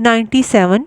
97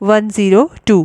102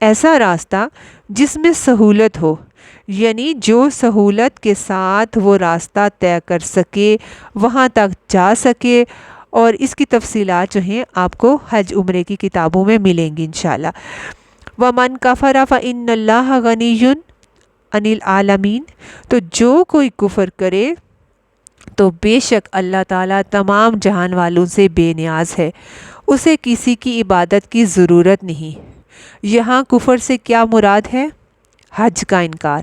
ایسا راستہ جس میں سہولت ہو، یعنی جو سہولت کے ساتھ وہ راستہ طے کر سکے، وہاں تک جا سکے، اور اس کی تفصیلات جو ہیں آپ کو حج عمرے کی کتابوں میں ملیں گی انشاءاللہ۔ وَمَنْ كَفَرَ فَإِنَّ اللَّهَ غَنِيٌّ عَنِ الْعَالَمِينَ، تو جو کوئی کفر کرے تو بے شک اللہ تعالیٰ تمام جہان والوں سے بے نیاز ہے، اسے کسی کی عبادت کی ضرورت نہیں۔ یہاں کفر سے کیا مراد ہے؟ حج کا انکار،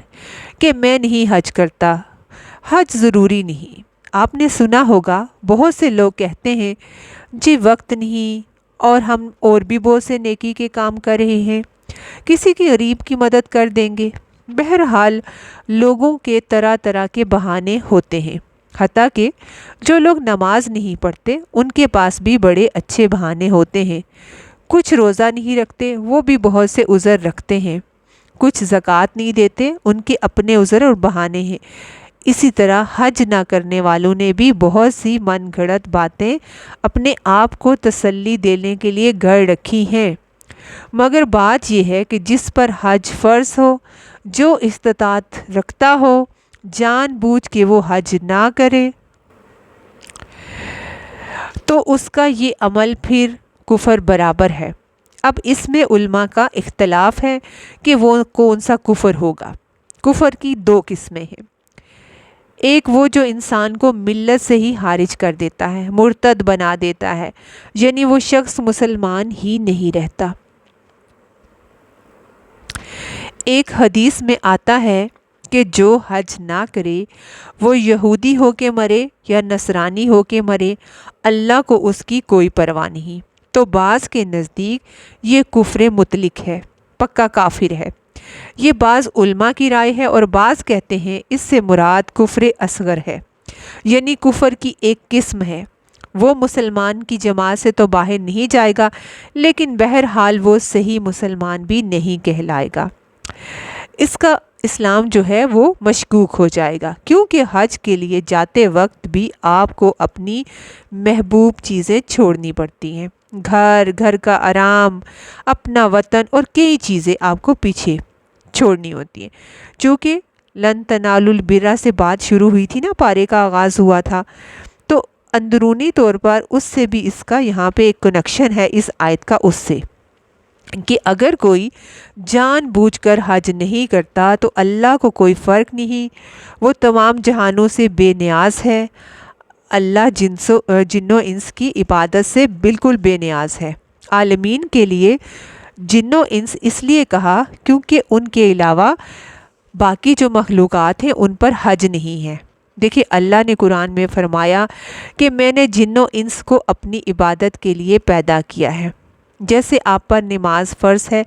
کہ میں نہیں حج کرتا، حج ضروری نہیں۔ آپ نے سنا ہوگا بہت سے لوگ کہتے ہیں جی وقت نہیں، اور ہم اور بھی بہت سے نیکی کے کام کر رہے ہیں، کسی کی غریب کی مدد کر دیں گے۔ بہرحال لوگوں کے طرح طرح کے بہانے ہوتے ہیں، حتیٰ کہ جو لوگ نماز نہیں پڑھتے ان کے پاس بھی بڑے اچھے بہانے ہوتے ہیں۔ کچھ روزہ نہیں رکھتے، وہ بھی بہت سے عذر رکھتے ہیں۔ کچھ زکوٰۃ نہیں دیتے، ان کے اپنے عذر اور بہانے ہیں۔ اسی طرح حج نہ کرنے والوں نے بھی بہت سی من گھڑت باتیں اپنے آپ کو تسلی دینے کے لیے گھڑ رکھی ہیں، مگر بات یہ ہے کہ جس پر حج فرض ہو، جو استطاعت رکھتا ہو، جان بوجھ کے وہ حج نہ کرے تو اس کا یہ عمل پھر کفر برابر ہے۔ اب اس میں علماء کا اختلاف ہے کہ وہ کون سا کفر ہوگا۔ کفر کی دو قسمیں ہیں، ایک وہ جو انسان کو ملت سے ہی خارج کر دیتا ہے، مرتد بنا دیتا ہے، یعنی وہ شخص مسلمان ہی نہیں رہتا۔ ایک حدیث میں آتا ہے کہ جو حج نہ کرے وہ یہودی ہو کے مرے یا نصرانی ہو کے مرے، اللہ کو اس کی کوئی پرواہ نہیں۔ تو بعض کے نزدیک یہ کفر مطلق ہے، پکا کافر ہے۔ یہ بعض علماء کی رائے ہے، اور بعض کہتے ہیں اس سے مراد کفر اصغر ہے، یعنی کفر کی ایک قسم ہے۔ وہ مسلمان کی جماعت سے تو باہر نہیں جائے گا، لیکن بہرحال وہ صحیح مسلمان بھی نہیں کہلائے گا۔ اس کا اسلام جو ہے وہ مشکوک ہو جائے گا، کیونکہ حج کے لیے جاتے وقت بھی آپ کو اپنی محبوب چیزیں چھوڑنی پڑتی ہیں، گھر کا آرام، اپنا وطن، اور کئی چیزیں آپ کو پیچھے چھوڑنی ہوتی ہیں۔ چونکہ لن تنالوا البر سے بات شروع ہوئی تھی نا، پارے کا آغاز ہوا تھا، تو اندرونی طور پر اس سے بھی اس کا یہاں پہ ایک کنیکشن ہے اس آیت کا اس سے، کہ اگر کوئی جان بوجھ کر حج نہیں کرتا تو اللہ کو کوئی فرق نہیں، وہ تمام جہانوں سے بے نیاز ہے۔ اللہ جنوں انس کی عبادت سے بالکل بے نیاز ہے۔ عالمین کے لیے جنوں انس اس لیے کہا کیونکہ ان کے علاوہ باقی جو مخلوقات ہیں ان پر حج نہیں ہے۔ دیکھیں اللہ نے قرآن میں فرمایا کہ میں نے جنوں انس کو اپنی عبادت کے لیے پیدا کیا ہے۔ جیسے آپ پر نماز فرض ہے،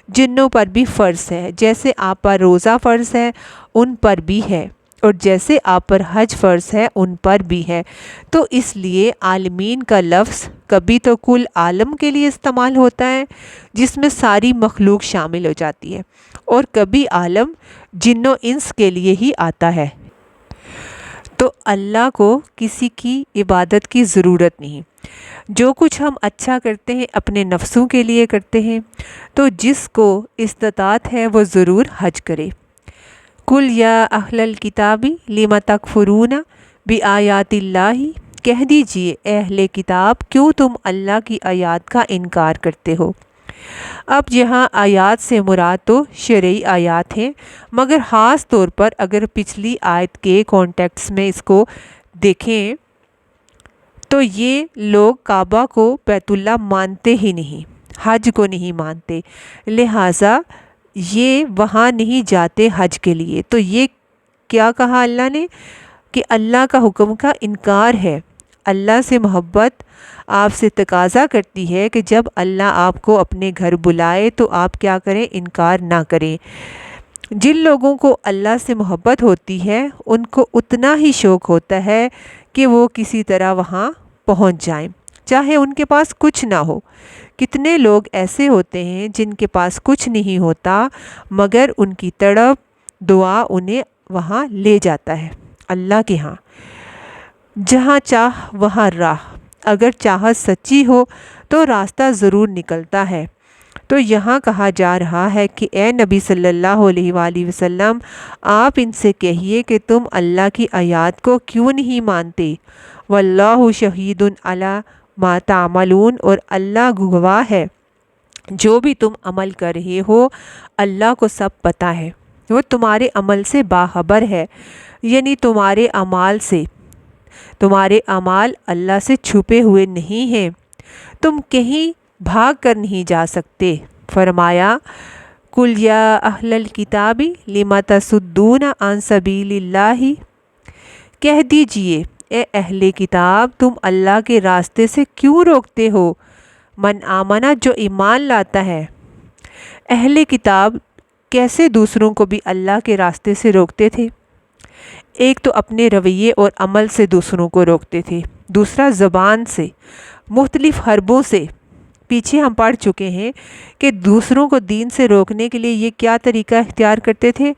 جنوں پر بھی فرض ہے، جیسے آپ پر روزہ فرض ہے ان پر بھی ہے، اور جیسے آپ پر حج فرض ہے ان پر بھی ہے۔ تو اس لیے عالمین کا لفظ کبھی تو کل عالم کے لیے استعمال ہوتا ہے جس میں ساری مخلوق شامل ہو جاتی ہے، اور کبھی عالم جنوں انس کے لیے ہی آتا ہے۔ تو اللہ کو کسی کی عبادت کی ضرورت نہیں۔ جو کچھ ہم اچھا کرتے ہیں اپنے نفسوں کے لیے کرتے ہیں، تو جس کو استطاعت ہے وہ ضرور حج کرے۔ قُلْ یا اہل الکتاب لم تکفرون بآیات اللہ، کہہ دیجئے اے اہل کتاب کیوں تم اللہ کی آیات کا انکار کرتے ہو۔ اب یہاں آیات سے مراد تو شرعی آیات ہیں، مگر خاص طور پر اگر پچھلی آیت کے کانٹیکس میں اس کو دیکھیں تو یہ لوگ کعبہ کو بیت اللہ مانتے ہی نہیں، حج کو نہیں مانتے، لہٰذا یہ وہاں نہیں جاتے حج کے لیے۔ تو یہ کیا کہا اللہ نے کہ اللہ کا حکم کا انکار ہے۔ اللہ سے محبت آپ سے تقاضا کرتی ہے کہ جب اللہ آپ کو اپنے گھر بلائے تو آپ کیا کریں؟ انکار نہ کریں۔ جن لوگوں کو اللہ سے محبت ہوتی ہے ان کو اتنا ہی شوق ہوتا ہے کہ وہ کسی طرح وہاں پہنچ جائیں، چاہے ان کے پاس کچھ نہ ہو۔ کتنے لوگ ایسے ہوتے ہیں جن کے پاس کچھ نہیں ہوتا، مگر ان کی تڑپ دعا انہیں وہاں لے جاتا ہے اللہ کے ہاں۔ جہاں چاہ وہاں راہ، اگر چاہت سچی ہو تو راستہ ضرور نکلتا ہے۔ تو یہاں کہا جا رہا ہے کہ اے نبی صلی اللہ علیہ وآلہ وسلم، آپ ان سے کہیے کہ تم اللہ کی آیات کو کیوں نہیں مانتے، واللہ شہید علی ما تعملون، اور اللہ گواہ ہے جو بھی تم عمل کر رہے ہو، اللہ کو سب پتہ ہے، وہ تمہارے عمل سے باخبر ہے، یعنی تمہارے اعمال اللہ سے چھپے ہوئے نہیں ہیں، تم کہیں بھاگ کر نہیں جا سکتے۔ فرمایا قُلْ يَا أَهْلَ الْكِتَابِ لِمَ تَصُدُّونَ عَنْ سَبِيلِ اللَّهِ، کہہ دیجئے اے اہل کتاب، تم اللہ کے راستے سے کیوں روکتے ہو؟ من آمنہ، جو ایمان لاتا ہے۔ اہل کتاب کیسے دوسروں کو بھی اللہ کے راستے سے روکتے تھے؟ ایک تو اپنے رویے اور عمل سے دوسروں کو روکتے تھے، دوسرا زبان سے، مختلف حربوں سے۔ پیچھے ہم پڑھ چکے ہیں کہ دوسروں کو دین سے روکنے کے لیے یہ کیا طریقہ اختیار کرتے تھے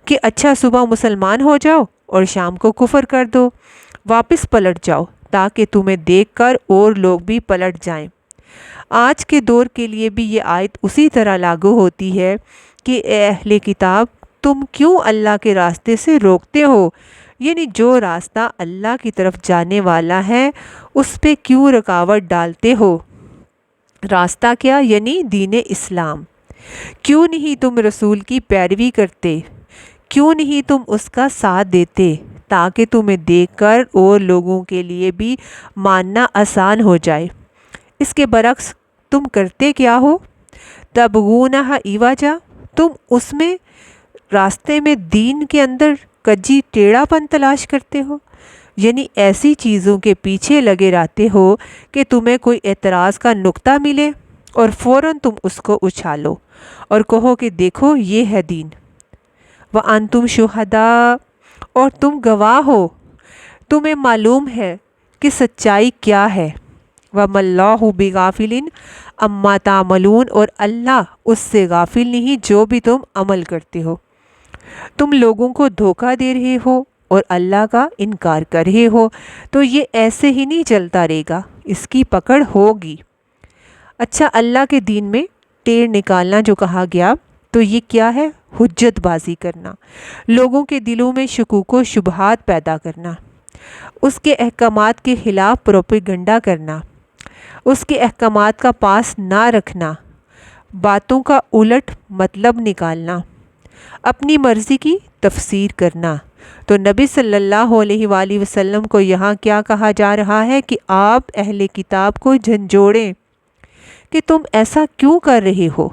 کہ اچھا صبح مسلمان ہو جاؤ اور شام کو کفر کر دو، واپس پلٹ جاؤ تاکہ تمہیں دیکھ کر اور لوگ بھی پلٹ جائیں۔ آج کے دور کے لیے بھی یہ آیت اسی طرح لاگو ہوتی ہے کہ اے اہل کتاب، تم کیوں اللہ کے راستے سے روکتے ہو، یعنی جو راستہ اللہ کی طرف جانے والا ہے اس پہ کیوں رکاوٹ ڈالتے ہو؟ راستہ کیا؟ یعنی دین اسلام۔ کیوں نہیں تم رسول کی پیروی کرتے؟ کیوں نہیں تم اس کا ساتھ دیتے تاکہ تمہیں دیکھ کر اور لوگوں کے لیے بھی ماننا آسان ہو جائے؟ اس کے برعکس تم کرتے کیا ہو؟ تبغونہ عوجا، تم اس میں راستے میں دین کے اندر کجی ٹیڑھا پن تلاش کرتے ہو، یعنی ایسی چیزوں کے پیچھے لگے رہتے ہو کہ تمہیں کوئی اعتراض کا نقطہ ملے اور فوراً تم اس کو اچھالو اور کہو کہ دیکھو یہ ہے دین۔ وَأَنْتُمْ شُهَدَاء، اور تم گواہ ہو، تمہیں معلوم ہے کہ سچائی کیا ہے۔ وَمَا اللَّهُ بِغَافِلٍ عَمَّا تَعْمَلُونَ، اور اللہ اس سے غافل نہیں جو بھی تم عمل کرتے ہو۔ تم لوگوں کو دھوکہ دے رہے ہو اور اللہ کا انکار کر رہے ہو، تو یہ ایسے ہی نہیں چلتا رہے گا، اس کی پکڑ ہوگی۔ اچھا، اللہ کے دین میں ٹیڑھ نکالنا جو کہا گیا تو یہ کیا ہے؟ حجت بازی کرنا، لوگوں کے دلوں میں شکوک و شبہات پیدا کرنا، اس کے احکامات کے خلاف پروپیگنڈا کرنا، اس کے احکامات کا پاس نہ رکھنا، باتوں کا الٹ مطلب نکالنا، اپنی مرضی کی تفسیر کرنا۔ تو نبی صلی اللہ علیہ وآلہ وسلم کو یہاں کیا کہا جا رہا ہے کہ آپ اہل کتاب کو جھنجھوڑیں کہ تم ایسا کیوں کر رہے ہو،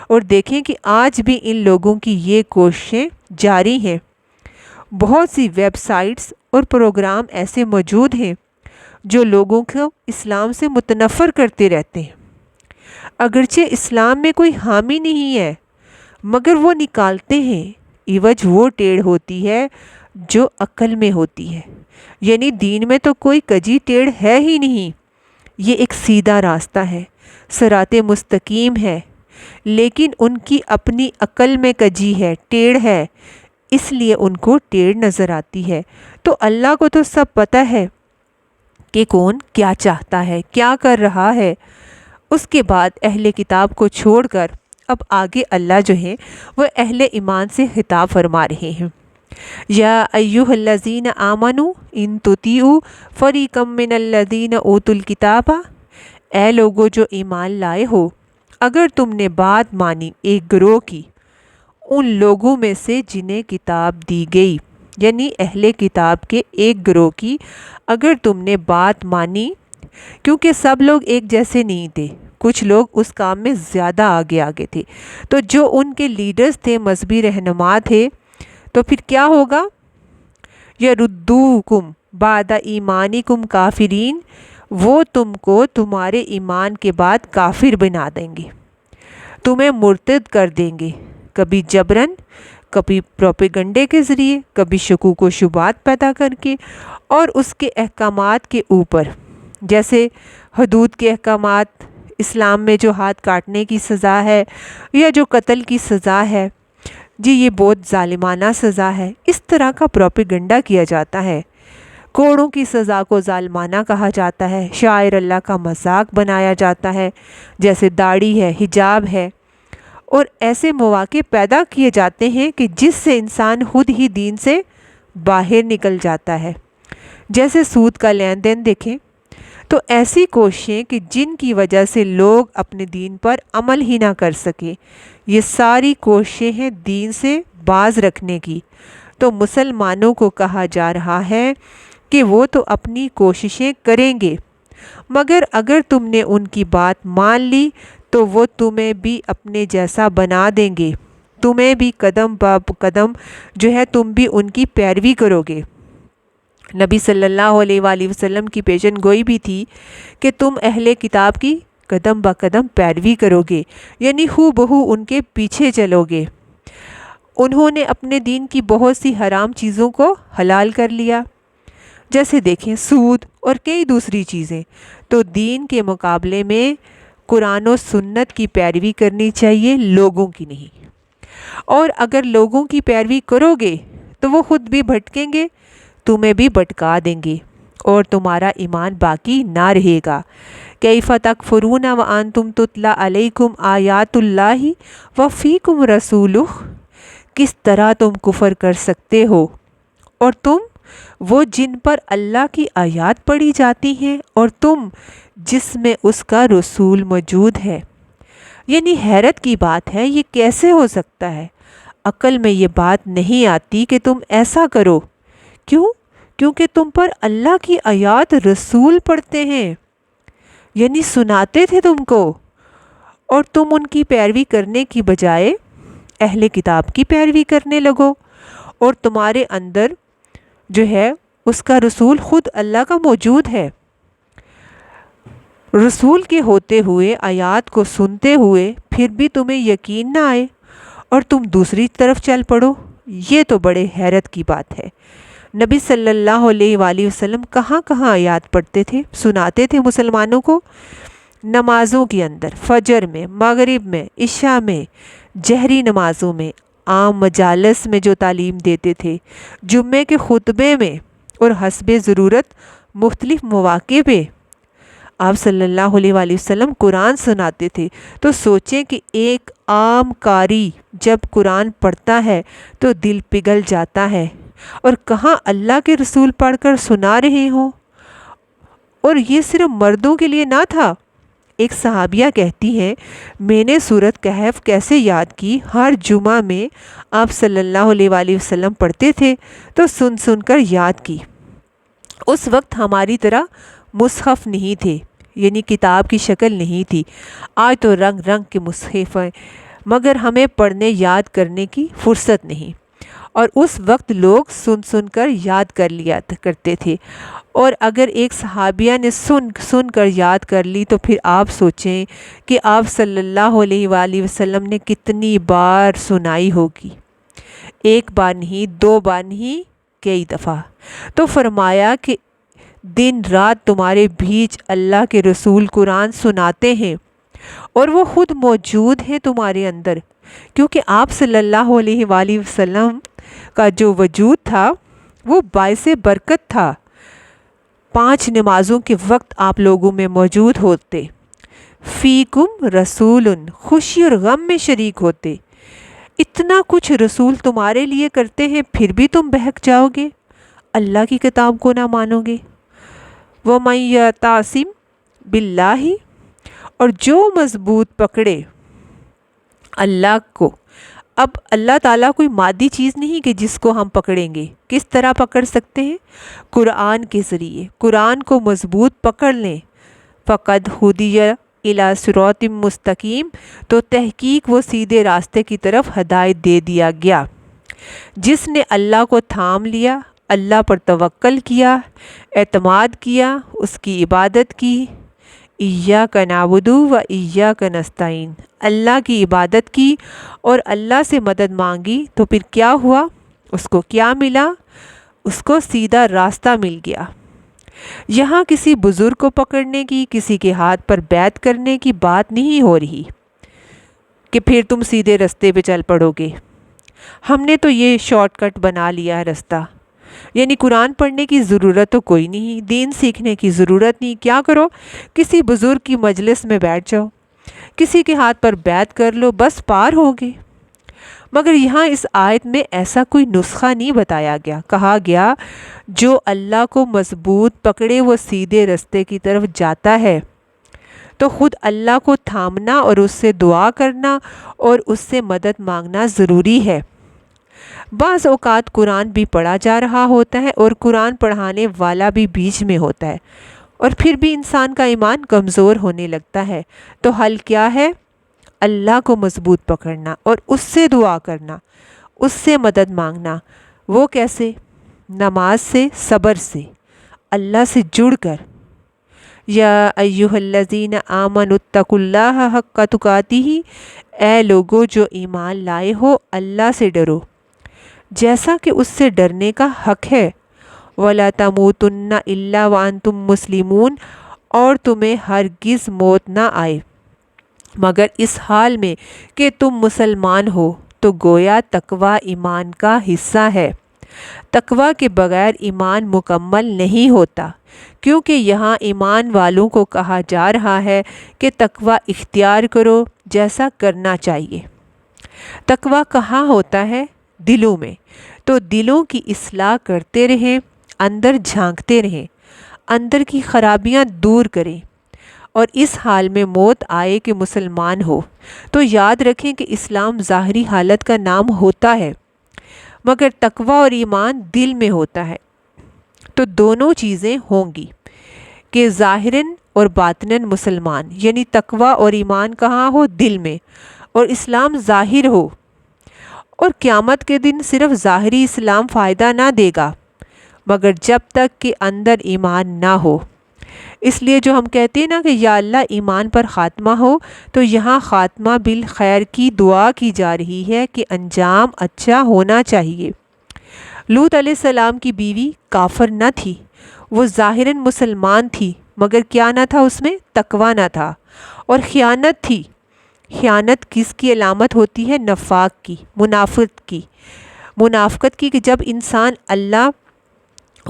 اور دیکھیں کہ آج بھی ان لوگوں کی یہ کوششیں جاری ہیں۔ بہت سی ویب سائٹس اور پروگرام ایسے موجود ہیں جو لوگوں کو اسلام سے متنفر کرتے رہتے ہیں، اگرچہ اسلام میں کوئی حامی نہیں ہے، مگر وہ نکالتے ہیں۔ عوج وہ ٹیڑھ ہوتی ہے جو عقل میں ہوتی ہے، یعنی دین میں تو کوئی کجی ٹیڑھ ہے ہی نہیں، یہ ایک سیدھا راستہ ہے، صراط مستقیم ہے، لیکن ان کی اپنی عقل میں کجی ہے، ٹیڑھ ہے، اس لیے ان کو ٹیڑھ نظر آتی ہے۔ تو اللہ کو تو سب پتہ ہے کہ کون کیا چاہتا ہے، کیا کر رہا ہے۔ اس کے بعد اہل کتاب کو چھوڑ کر اب آگے اللہ جو ہے وہ اہل ایمان سے خطاب فرما رہے ہیں۔ یا ایھا الذین آمنوا ان تطیعوا فریقا من الذین اوتوا الکتاب، اے لوگو جو ایمان لائے ہو، اگر تم نے بات مانی ایک گروہ کی ان لوگوں میں سے جنہیں کتاب دی گئی، یعنی اہل کتاب کے ایک گروہ کی اگر تم نے بات مانی، کیونکہ سب لوگ ایک جیسے نہیں تھے، کچھ لوگ اس کام میں زیادہ آگے تھے، تو جو ان کے لیڈرز تھے، مذہبی رہنما تھے، تو پھر کیا ہوگا؟ یردوکم بعد ایمانکم کافرین، وہ تم کو تمہارے ایمان کے بعد کافر بنا دیں گے، تمہیں مرتد کر دیں گے، کبھی جبرن، کبھی پروپیگنڈے کے ذریعے، کبھی شکوک و شبہات پیدا کر کے، اور اس کے احکامات کے اوپر، جیسے حدود کے احکامات، اسلام میں جو ہاتھ کاٹنے کی سزا ہے یا جو قتل کی سزا ہے، جی یہ بہت ظالمانہ سزا ہے، اس طرح کا پروپیگنڈا کیا جاتا ہے۔ کوڑوں کی سزا کو ظالمانہ کہا جاتا ہے، شاعر اللہ کا مذاق بنایا جاتا ہے، جیسے داڑھی ہے، حجاب ہے، اور ایسے مواقع پیدا کیے جاتے ہیں کہ جس سے انسان خود ہی دین سے باہر نکل جاتا ہے، جیسے سود کا لین دین دیکھیں۔ تو ایسی کوششیں کہ جن کی وجہ سے لوگ اپنے دین پر عمل ہی نہ کر سکیں، یہ ساری کوششیں ہیں دین سے باز رکھنے کی۔ تو مسلمانوں کو کہا جا رہا ہے کہ وہ تو اپنی کوششیں کریں گے، مگر اگر تم نے ان کی بات مان لی تو وہ تمہیں بھی اپنے جیسا بنا دیں گے، تمہیں بھی قدم با قدم جو ہے تم بھی ان کی پیروی کرو گے۔ نبی صلی اللہ علیہ وآلہ وسلم کی پیشن گوئی بھی تھی کہ تم اہل کتاب کی قدم با قدم پیروی کرو گے، یعنی ہو بہو ان کے پیچھے چلو گے۔ انہوں نے اپنے دین کی بہت سی حرام چیزوں کو حلال کر لیا، جیسے دیکھیں سود اور کئی دوسری چیزیں۔ تو دین کے مقابلے میں قرآن و سنت کی پیروی کرنی چاہیے، لوگوں کی نہیں۔ اور اگر لوگوں کی پیروی کرو گے تو وہ خود بھی بھٹکیں گے، تمہیں بھی بھٹکا دیں گے، اور تمہارا ایمان باقی نہ رہے گا۔ کیف تکفرون وانتم تتلی علیکم آیات اللہ وفیکم رسولہ، کس طرح تم کفر کر سکتے ہو اور تم وہ جن پر اللہ کی آیات پڑھی جاتی ہیں اور تم جس میں اس کا رسول موجود ہے۔ یعنی حیرت کی بات ہے، یہ کیسے ہو سکتا ہے؟ عقل میں یہ بات نہیں آتی کہ تم ایسا کرو۔ کیونکہ تم پر اللہ کی آیات رسول پڑھتے ہیں، یعنی سناتے تھے تم کو، اور تم ان کی پیروی کرنے کی بجائے اہل کتاب کی پیروی کرنے لگو، اور تمہارے اندر جو ہے اس کا رسول خود اللہ کا موجود ہے۔ رسول کے ہوتے ہوئے، آیات کو سنتے ہوئے پھر بھی تمہیں یقین نہ آئے اور تم دوسری طرف چل پڑو، یہ تو بڑے حیرت کی بات ہے۔ نبی صلی اللہ علیہ وآلہ وسلم کہاں کہاں آیات پڑھتے تھے، سناتے تھے مسلمانوں کو؟ نمازوں کے اندر، فجر میں، مغرب میں، عشاء میں، جہری نمازوں میں، عام مجالس میں جو تعلیم دیتے تھے، جمعے کے خطبے میں، اور حسب ضرورت مختلف مواقع پہ آپ صلی اللہ علیہ وآلہ وسلم قرآن سناتے تھے۔ تو سوچیں کہ ایک عام قاری جب قرآن پڑھتا ہے تو دل پگھل جاتا ہے، اور کہاں اللہ کے رسول پڑھ کر سنا رہے ہوں۔ اور یہ صرف مردوں کے لیے نہ تھا۔ ایک صحابیہ کہتی ہیں، میں نے سورۃ کہف کیسے یاد کی، ہر جمعہ میں آپ صلی اللہ علیہ وآلہ وسلم پڑھتے تھے تو سن سن کر یاد کی۔ اس وقت ہماری طرح مصحف نہیں تھے، یعنی کتاب کی شکل نہیں تھی۔ آج تو رنگ رنگ کے مصحف ہیں، مگر ہمیں پڑھنے یاد کرنے کی فرصت نہیں، اور اس وقت لوگ سن سن کر یاد کر لیا کرتے تھے۔ اور اگر ایک صحابیہ نے سن کر یاد کر لی تو پھر آپ سوچیں کہ آپ صلی اللہ علیہ وآلہ وسلم نے کتنی بار سنائی ہوگی، ایک بار نہیں، دو بار نہیں، کئی دفعہ۔ تو فرمایا کہ دن رات تمہارے بیچ اللہ کے رسول قرآن سناتے ہیں، اور وہ خود موجود ہیں تمہارے اندر، کیونکہ آپ صلی اللہ علیہ وآلہ وسلم کا جو وجود تھا وہ باعث برکت تھا۔ 5 نمازوں کے وقت آپ لوگوں میں موجود ہوتے، فیکم رسول، خوشی اور غم میں شریک ہوتے۔ اتنا کچھ رسول تمہارے لیے کرتے ہیں، پھر بھی تم بہک جاؤ گے، اللہ کی کتاب کو نہ مانو گے۔ وَمَن يَعْتَصِم بِاللَّهِ، اور جو مضبوط پکڑے اللہ کو۔ اب اللہ تعالیٰ کوئی مادی چیز نہیں کہ جس کو ہم پکڑیں گے۔ کس طرح پکڑ سکتے ہیں؟ قرآن کے ذریعے۔ قرآن کو مضبوط پکڑ لیں، فَقَدْ هُدِيَ إِلَىٰ صِرَاطٍ مُسْتَقِيمٍ، تو تحقیق وہ سیدھے راستے کی طرف ہدایت دے دیا گیا۔ جس نے اللہ کو تھام لیا، اللہ پر توکل کیا، اعتماد کیا، اس کی عبادت کی، إِيَّاكَ نَعْبُدُ وَإِيَّاكَ نَسْتَعِينُ، اللہ کی عبادت کی اور اللہ سے مدد مانگی، تو پھر کیا ہوا؟ اس کو کیا ملا؟ اس کو سیدھا راستہ مل گیا۔ یہاں کسی بزرگ کو پکڑنے کی، کسی کے ہاتھ پر بیعت کرنے کی بات نہیں ہو رہی کہ پھر تم سیدھے راستے پہ چل پڑو گے۔ ہم نے تو یہ شارٹ کٹ بنا لیا ہے راستہ، یعنی قرآن پڑھنے کی ضرورت تو کوئی نہیں، دین سیکھنے کی ضرورت نہیں، کیا کرو کسی بزرگ کی مجلس میں بیٹھ جاؤ، کسی کے ہاتھ پر بیعت کر لو، بس پار ہوگے۔ مگر یہاں اس آیت میں ایسا کوئی نسخہ نہیں بتایا گیا، کہا گیا جو اللہ کو مضبوط پکڑے وہ سیدھے رستے کی طرف جاتا ہے۔ تو خود اللہ کو تھامنا اور اس سے دعا کرنا اور اس سے مدد مانگنا ضروری ہے۔ بعض اوقات قرآن بھی پڑھا جا رہا ہوتا ہے اور قرآن پڑھانے والا بھی بیچ میں ہوتا ہے، اور پھر بھی انسان کا ایمان کمزور ہونے لگتا ہے۔ تو حل کیا ہے؟ اللہ کو مضبوط پکڑنا اور اس سے دعا کرنا، اس سے مدد مانگنا۔ وہ کیسے؟ نماز سے، صبر سے، اللہ سے جڑ کر۔ یا ایھا الذین آمنوا اتقوا اللہ حق تقاتہ، اے لوگو جو ایمان لائے ہو اللہ سے ڈرو جیسا کہ اس سے ڈرنے کا حق ہے۔ وَلَا تَمُوتُنَّ إِلَّا وَأَنْتُمْ مُسْلِمُونَ، اور تمہیں ہرگز موت نہ آئے مگر اس حال میں کہ تم مسلمان ہو۔ تو گویا تقوی ایمان کا حصہ ہے۔ تقوی کے بغیر ایمان مکمل نہیں ہوتا، کیونکہ یہاں ایمان والوں کو کہا جا رہا ہے کہ تقوی اختیار کرو جیسا کرنا چاہیے۔ تقوی کہاں ہوتا ہے؟ دلوں میں۔ تو دلوں کی اصلاح کرتے رہیں، اندر جھانکتے رہیں، اندر کی خرابیاں دور کریں، اور اس حال میں موت آئے کہ مسلمان ہو۔ تو یاد رکھیں کہ اسلام ظاہری حالت کا نام ہوتا ہے، مگر تقوی اور ایمان دل میں ہوتا ہے۔ تو دونوں چیزیں ہوں گی کہ ظاہراً اور باطناً مسلمان، یعنی تقوی اور ایمان کہاں ہو؟ دل میں، اور اسلام ظاہر ہو۔ اور قیامت کے دن صرف ظاہری اسلام فائدہ نہ دے گا مگر جب تک کہ اندر ایمان نہ ہو۔ اس لیے جو ہم کہتے ہیں نا کہ یا اللہ ایمان پر خاتمہ ہو، تو یہاں خاتمہ بالخیر کی دعا کی جا رہی ہے کہ انجام اچھا ہونا چاہیے۔ لوط علیہ السلام کی بیوی کافر نہ تھی، وہ ظاہراً مسلمان تھی، مگر کیا نہ تھا اس میں؟ تقوی نہ تھا، اور خیانت تھی۔ خیانت کس کی علامت ہوتی ہے؟ نفاق کی، منافقت کی، کہ جب انسان اللہ،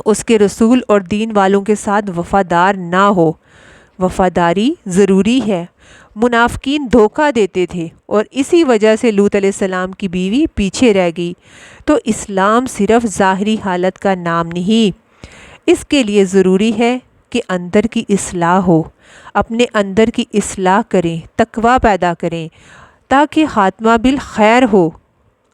اس کے رسول اور دین والوں کے ساتھ وفادار نہ ہو۔ وفاداری ضروری ہے۔ منافقین دھوکہ دیتے تھے، اور اسی وجہ سے لوط علیہ السلام کی بیوی پیچھے رہ گئی۔ تو اسلام صرف ظاہری حالت کا نام نہیں، اس کے لیے ضروری ہے کہ اندر کی اصلاح ہو، اپنے اندر کی اصلاح کریں، تقوی پیدا کریں تاکہ خاتمہ بالخیر ہو۔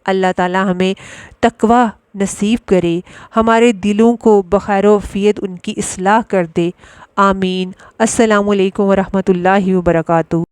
اللہ تعالی ہمیں تقوی نصیب کرے، ہمارے دلوں کو بخیر و عافیت ان کی اصلاح کر دے۔ آمین۔ السلام علیکم ورحمۃ اللہ وبرکاتہ۔